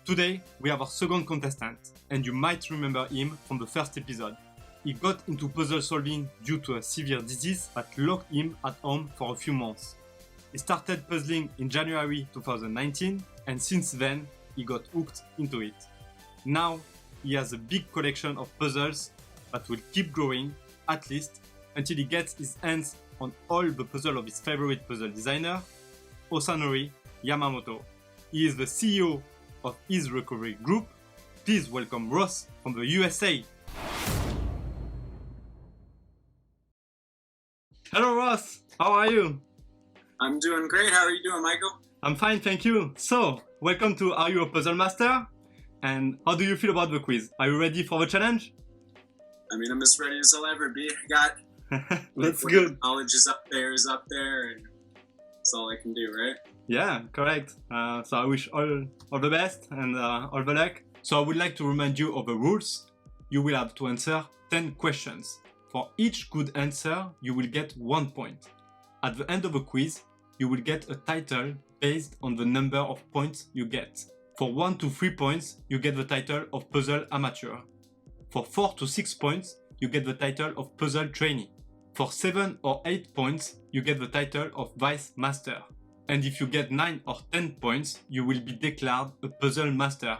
Today, we have our second contestant, and you might remember him from the first episode. He got into puzzle solving due to a severe disease that locked him at home for a few months. He started puzzling in January 2019, and since then, he got hooked into it. Now, he has a big collection of puzzles that will keep growing, at least, until he gets his hands on all the puzzles of his favorite puzzle designer, Osanori Yamamoto. He is the CEO of his recovery group. Please welcome Ross from the USA. Hello Ross, how are you? I'm doing great. How are you doing, Michael? I'm fine, thank you. So, welcome to Are You a Puzzle Master? And how do you feel about the quiz? Are you ready for the challenge? I mean, I'm as ready as I'll ever be. I got That's good. Knowledge is up there, and that's all I can do, right? Yeah, correct. So I wish all the best and all the luck. So I would like to remind you of the rules. You will have to answer 10 questions. For each good answer, you will get 1 point. At the end of the quiz, you will get a title based on the number of points you get. For 1 to 3 points, you get the title of Puzzle Amateur. For 4 to 6 points, you get the title of Puzzle Trainee. For 7 or 8 points, you get the title of Vice Master. And if you get 9 or 10 points, you will be declared a Puzzle Master.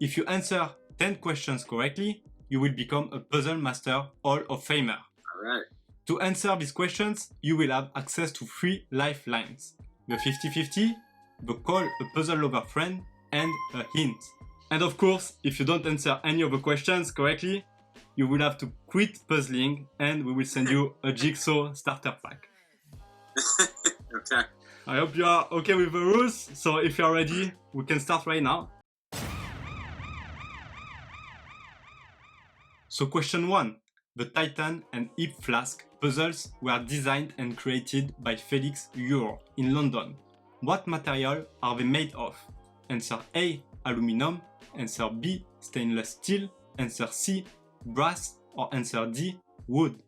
If you answer 10 questions correctly, you will become a Puzzle Master Hall of Famer. Alright. To answer these questions, you will have access to 3 lifelines. The 50-50, the call a puzzle lover friend, and a hint. And of course, if you don't answer any of the questions correctly, you will have to quit puzzling and we will send you a Jigsaw starter pack. Okay. I hope you are okay with the rules, so if you are ready, we can start right now. So question 1. The Titan and Hip Flask puzzles were designed and created by Felix Ure in London. What material are they made of? Answer A, aluminum. Answer B, stainless steel. Answer C, brass. Or answer D, wood.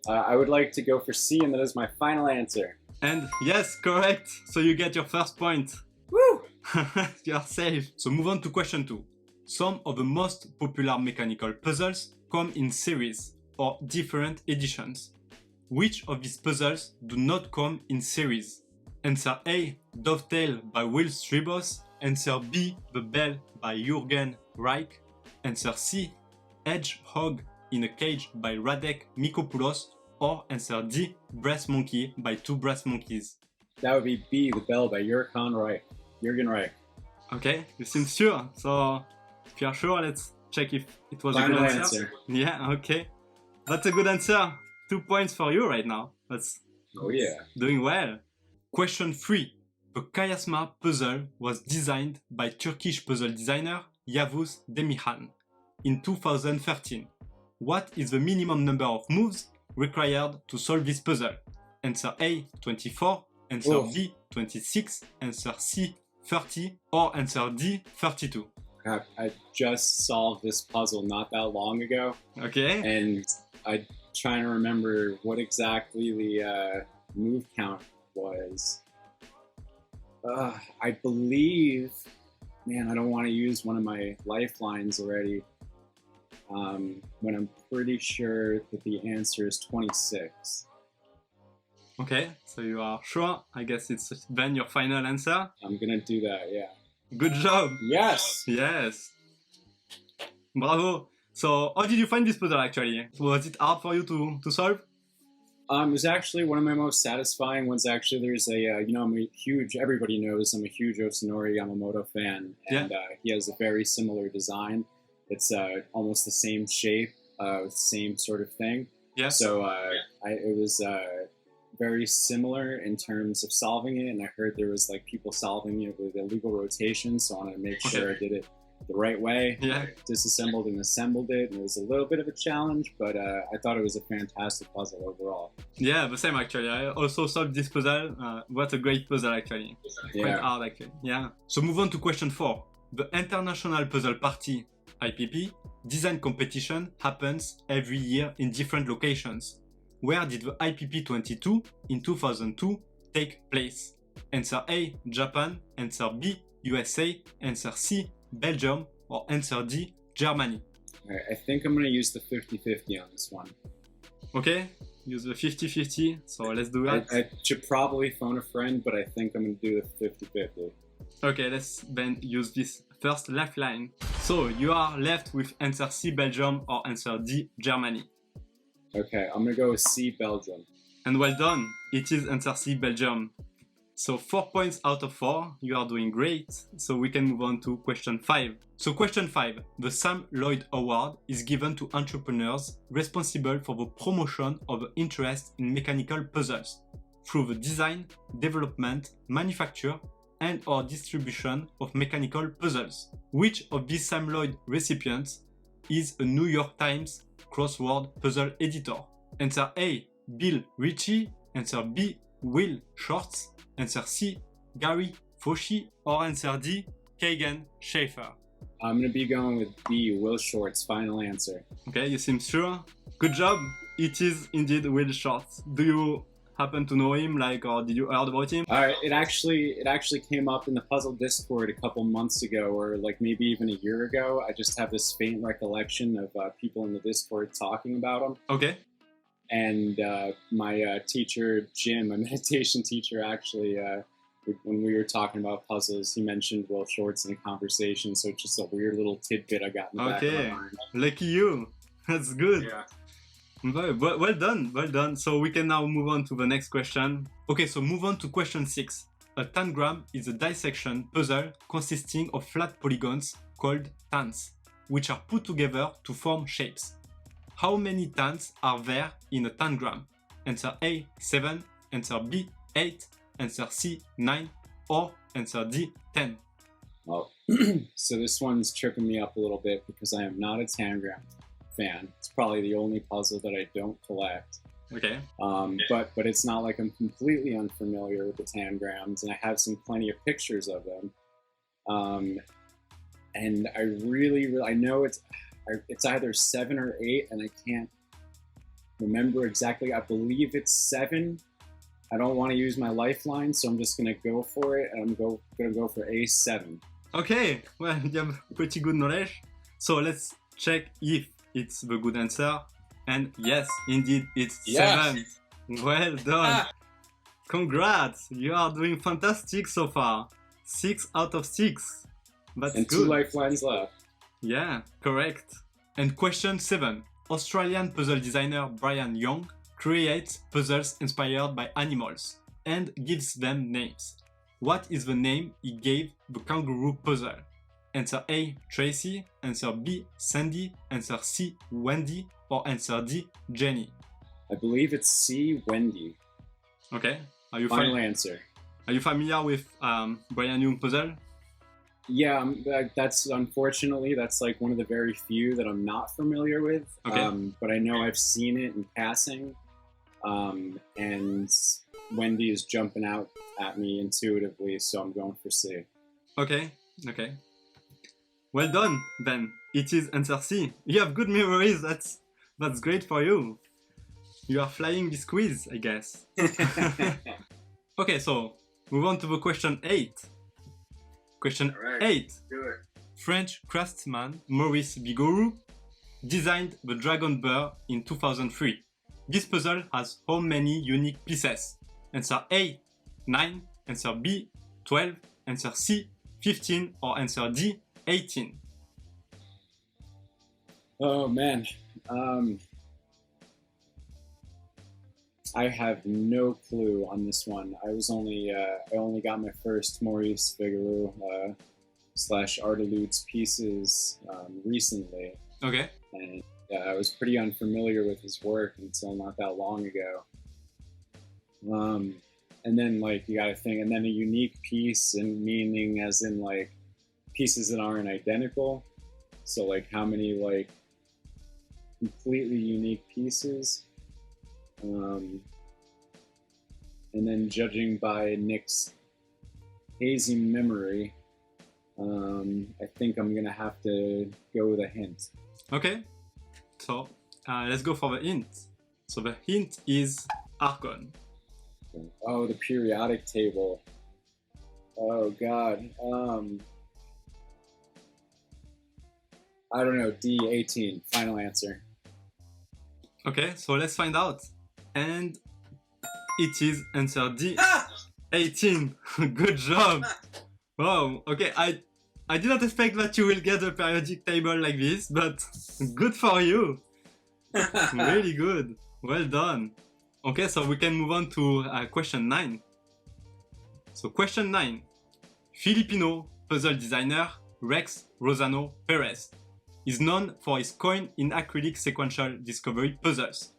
I would like to go for C, and that is my final answer. And yes, correct. So you get your first point. Woo! You are safe. So move on to question 2. Some of the most popular mechanical puzzles come in series or different editions. Which of these puzzles do not come in series? Answer A, Dovetail by Will Stribos. Answer B, The Bell by Jürgen Reich. Answer C, Hedgehog in a Cage by Radek Mikopoulos. Or answer D, Brass Monkey by Two Brass Monkeys. That would be B, The Bell by Jürgen Reich. Okay, you seem sure. So if you are sure, let's check if it was Final a good answer. Yeah, okay. That's a good answer. 2 points for you right now. That's Oh yeah. doing well. Question 3. The Kayasma puzzle was designed by Turkish puzzle designer Yavuz Demihan in 2013. What is the minimum number of moves required to solve this puzzle? Answer A, 24. Answer B, 26. Answer C, 30. Or answer D, 32. I just solved this puzzle not that long ago, Okay. and I'm trying to remember what exactly the move count was. I believe, man, I don't want to use one of my lifelines already, when I'm pretty sure that the answer is 26. Okay, so you are sure? I guess it's then your final answer. I'm gonna do that, yeah. Good job! Yes! Yes! Bravo! So, how did you find this puzzle actually? Was it hard for you to solve? It was actually one of my most satisfying ones. Actually, there's everybody knows I'm a huge Osanori Yamamoto fan, and he has a very similar design. It's almost the same shape, same sort of thing. Yeah. So it was very similar in terms of solving it, and I heard there was like people solving it with illegal rotation, so I wanted to make sure I did it the right way. Yeah. I disassembled and assembled it, and it was a little bit of a challenge, but I thought it was a fantastic puzzle overall. Yeah, the same actually. I also solved this puzzle. What a great puzzle actually. Yeah. Quite hard actually. Yeah. So move on to question 4. The International Puzzle Party, IPP, design competition happens every year in different locations. Where did the IPP 22 in 2002 take place? Answer A, Japan. Answer B, USA. Answer C, Belgium, or answer D, Germany. All right, I think I'm going to use the 50-50 on this one. Okay, use the 50-50, so let's do that. I should probably phone a friend, but I think I'm going to do the 50-50. Okay, let's then use this first lifeline. So you are left with answer C, Belgium, or answer D, Germany. Okay, I'm going to go with C, Belgium. And well done, it is answer C, Belgium. So 4 points out of 4, you are doing great. So we can move on to question 5. So question 5, the Sam Lloyd Award is given to entrepreneurs responsible for the promotion of interest in mechanical puzzles through the design, development, manufacture, and/or distribution of mechanical puzzles. Which of these Sam Lloyd recipients is a New York Times crossword puzzle editor? Answer A, Bill Ritchie. Answer B, Will Shortz. Answer C, Gary Fauci. Or answer D, Kagan Schaefer. I'm going to be going with B, Will Shortz, final answer. Okay, you seem sure. Good job. It is indeed Will Shortz. Do you happen to know him, or did you heard about him? All right, it actually came up in the puzzle Discord a couple months ago, or maybe even a year ago. I just have this faint recollection of people in the Discord talking about him. Okay. And my teacher, Jim, my meditation teacher, actually, when we were talking about puzzles, he mentioned Will Shortz in a conversation. So it's just a weird little tidbit I got in the back of my mind. Lucky you. That's good. Yeah. Well done, well done. So we can now move on to the next question. Okay, so move on to question 6. A tangram is a dissection puzzle consisting of flat polygons called tans, which are put together to form shapes. How many tans are there in a tangram? Answer A, 7. Answer B, 8. Answer C, 9. Or answer D, 10. Well, so this one's tripping me up a little bit because I am not a tangram fan. It's probably the only puzzle that I don't collect. Okay. But it's not like I'm completely unfamiliar with the tangrams, and I have plenty of pictures of them. And I really I know it's either 7 or 8, and I can't remember exactly. I believe it's 7. I don't want to use my lifeline, so I'm just gonna go for it, and I'm gonna go for A7. Okay, well, you have pretty good knowledge. So let's check if it's the good answer. And yes, indeed, it's 7. Well done. Congrats, you are doing fantastic so far. 6 out of 6. That's and good. 2 lifelines left. Yeah, correct. And question 7. Australian puzzle designer Brian Young creates puzzles inspired by animals and gives them names. What is the name he gave the kangaroo puzzle? Answer A, Tracy. Answer B, Sandy. Answer C, Wendy. Or answer D, Jenny. I believe it's C, Wendy. Okay. Are you Final answer. Are you familiar with Brian Young puzzle? Yeah, that's unfortunately like one of the very few that I'm not familiar with. Okay. But I know I've seen it in passing. And Wendy is jumping out at me intuitively, so I'm going for C. Okay. Okay. Well done, then. It is answer C. You have good memories. That's great for you. You are flying this quiz, I guess. Okay, so move on to the question 8. Question 8. Do it. French craftsman Maurice Bigorou designed the Dragon Bear in 2003. This puzzle has how many unique pieces? Answer A, 9. Answer B, 12. Answer C, 15. Or answer D, 18. Oh man, I have no clue on this one. I only got my first Maurice Bigorou / Artaludes pieces recently. Okay. And I was pretty unfamiliar with his work until not that long ago. And then you gotta think, and then a unique piece, and meaning as in pieces that aren't identical. So how many completely unique pieces. And then judging by Nick's hazy memory, I think I'm gonna have to go with a hint. Okay. So let's go for the hint. So the hint is Archon. Oh, the periodic table. Oh God. I don't know, D18, final answer. Okay, so let's find out. And it is answer D, Ah! 18. Good job. Wow, okay, I did not expect that you will get a periodic table like this, but good for you. Really good. Well done. Okay, so we can move on to question 9. So question 9. Filipino puzzle designer Rex Rosano Perez is known for his coin in acrylic sequential discovery puzzles.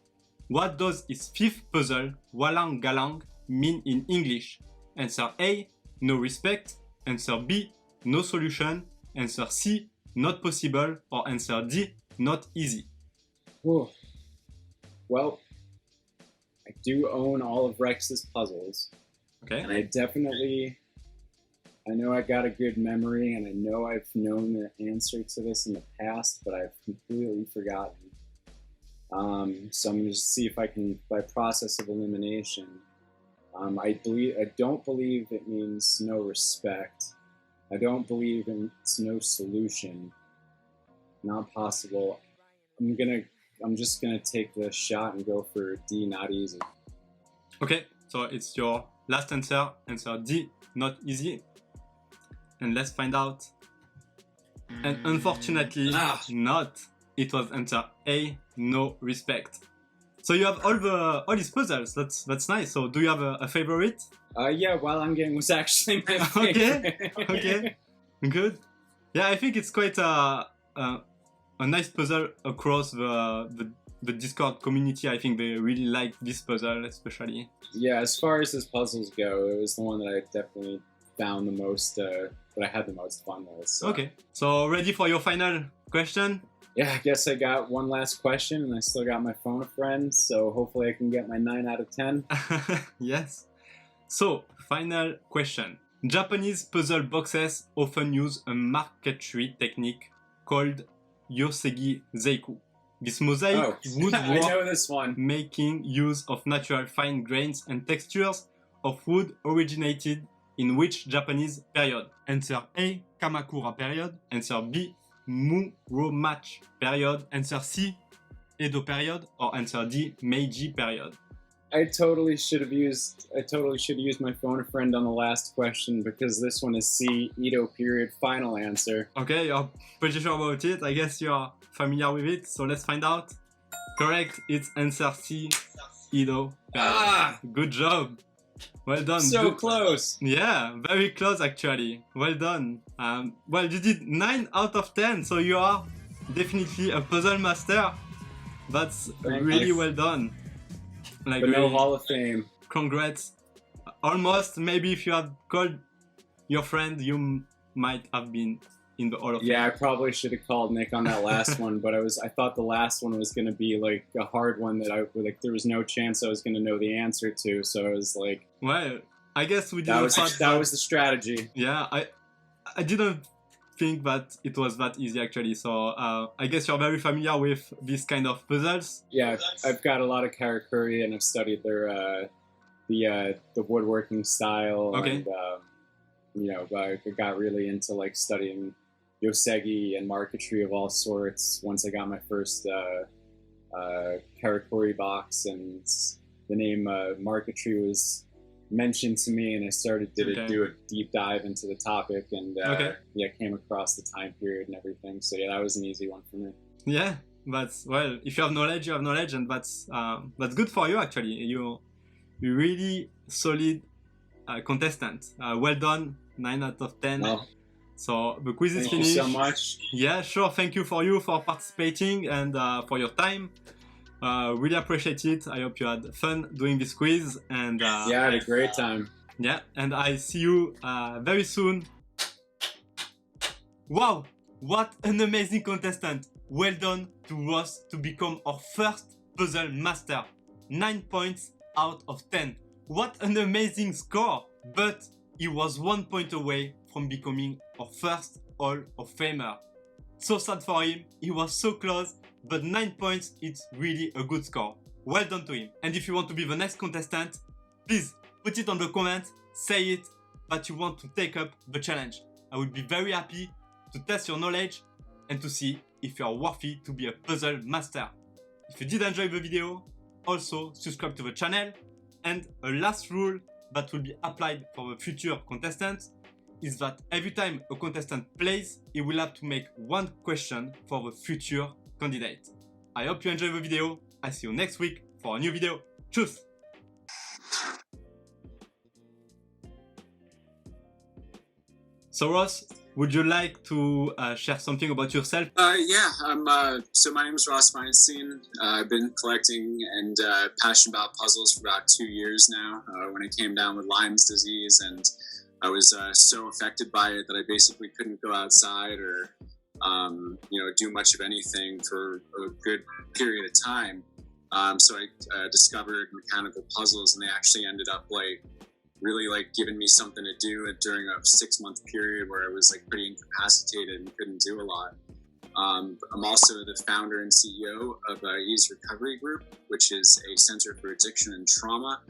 What does his fifth puzzle, Walang Galang, mean in English? Answer A, no respect. Answer B, no solution. Answer C, not possible. Or answer D, not easy. Whew. Well, I do own all of Rex's puzzles, Okay. and I know I got a good memory, and I know I've known the answer to this in the past, but I've completely forgotten. So I'm going to see if I can, by process of elimination, I don't believe it means no respect. I don't believe it's no solution. Not possible. I'm just gonna take the shot and go for D, not easy. Okay, so it's your last answer. Answer D, not easy. And let's find out. And unfortunately, not. It was answer A, no respect. So you have all these puzzles. That's nice. So do you have a favorite? Yeah, While I'm Getting was actually my favorite. Okay, good. Yeah, I think it's quite a nice puzzle across the Discord community. I think they really like this puzzle, especially. Yeah, as far as his puzzles go, it was the one that I definitely found the most, that I had the most fun with. So. Okay, so ready for your final question? Yeah, I guess I got one last question, and I still got my phone a friend, so hopefully I can get my 9 out of 10. Yes. So, final question. Japanese puzzle boxes often use a marquetry technique called Yosegi Zeiku. This mosaic wood I know work this one. making use of natural fine grains and textures of wood originated in which Japanese period? Answer A, Kamakura period. Answer B, Muromachi period. Answer C, Edo period. Or answer D, Meiji period. I totally should have used my phone a friend on the last question, because this one is C, Edo period, final answer. Okay, you're pretty sure about it. I guess you're familiar with it, so let's find out. Correct, it's answer C, Edo period. Good job. Well done. So close. Yeah, very close actually. Well done. Well, you did 9 out of 10, so you are definitely a puzzle master. That's really well done. Like, but no really, Hall of Fame. Congrats. Almost. Maybe if you had called your friend, you might have been in the Hall of Fame. Yeah, I probably should have called Nick on that last one, but I thought the last one was going to be like a hard one that there was no chance I was going to know the answer to. So I was like, well, I guess we that didn't. that was the strategy. Yeah, I didn't think that it was that easy actually. So I guess you're very familiar with this kind of puzzles. Yeah, I've got a lot of karakuri, and I've studied their the woodworking style. Okay. And I got really into like studying Yosegi and marquetry of all sorts once I got my first karakuri box, and the name marquetry was mentioned to me, and I started to do a deep dive into the topic, and came across the time period and everything. So yeah, that was an easy one for me. Yeah, that's, well, if you have knowledge, you have knowledge, and that's good for you actually. You're really solid contestant. Well done, 9 out of 10. Well, so the quiz is thank finished. you so much. Yeah, sure. Thank you for participating and for your time. Really appreciate it. I hope you had fun doing this quiz. And yeah, I had a great time. Yeah, and I see you very soon. Wow, what an amazing contestant. Well done to Ross to become our first puzzle master. 9 points out of 10. What an amazing score. But he was 1 point away from becoming our first Hall of Famer. So sad for him, he was so close, but 9 points, it's really a good score. Well done to him. And if you want to be the next contestant, please put it on the comments, say it that you want to take up the challenge. I would be very happy to test your knowledge and to see if you are worthy to be a puzzle master. If you did enjoy the video, also subscribe to the channel. And a last rule that will be applied for the future contestants is that every time a contestant plays, he will have to make one question for the future candidate. I hope you enjoy the video. I see you next week for a new video. Tschüss! So Ross, would you like to share something about yourself? Yeah, so my name is Ross Feinstein. I've been collecting and passionate about puzzles for about 2 years now. When I came down with Lyme's disease, and I was so affected by it that I basically couldn't go outside or do much of anything for a good period of time. So I discovered mechanical puzzles, and they actually ended up really giving me something to do during a 6-month period where I was pretty incapacitated and couldn't do a lot. I'm also the founder and CEO of Ease Recovery Group, which is a center for addiction and trauma,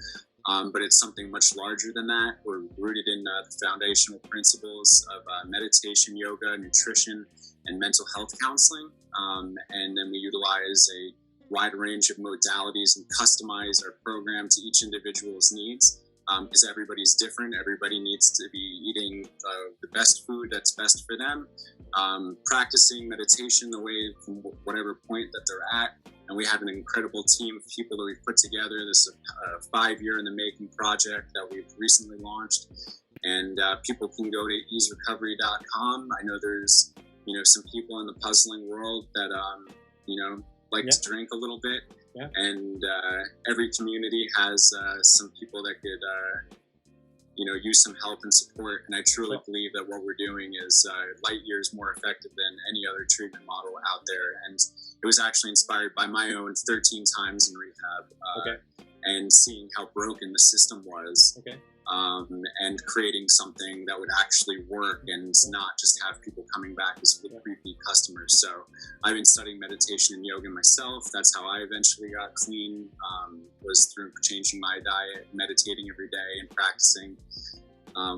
but it's something much larger than that. We're rooted in the foundational principles of meditation, yoga, nutrition, and mental health counseling, and then we utilize a wide range of modalities and customize our program to each individual's needs. Because everybody's different. Everybody needs to be eating the best food that's best for them, practicing meditation the way from whatever point that they're at. And we have an incredible team of people that we've put together. This is a 5-year in the making project that we've recently launched. And people can go to easerecovery.com. I know there's, some people in the puzzling world that, like to drink a little bit. Yeah. And every community has some people that could, use some help and support. And I truly believe that what we're doing is light years more effective than any other treatment model out there. And it was actually inspired by my own 13 times in rehab and seeing how broken the system was. And creating something that would actually work and not just have people coming back as repeat customers. So I've been studying meditation and yoga myself. That's how I eventually got clean, was through changing my diet, meditating every day, and practicing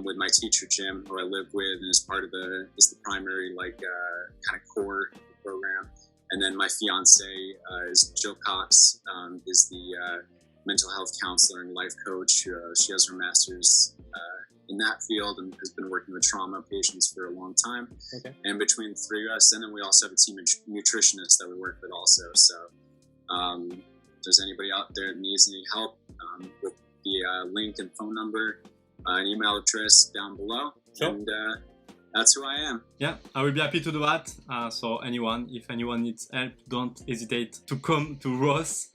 with my teacher, Jim, who I live with, and is the primary kind of core program. And then my fiance is Jill Cox, is the mental health counselor and life coach. She has her master's in that field and has been working with trauma patients for a long time. And between the three of us, and then we also have a team of nutritionists that we work with also. So if there's anybody out there that needs any help, with the link and phone number, an email address down below. And that's who I am. Yeah, I will be happy to do that. So if anyone needs help, don't hesitate to come to Ross.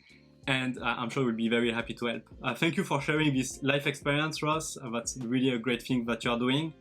And I'm sure we'll be very happy to help. Thank you for sharing this life experience, Ross. That's really a great thing that you're doing.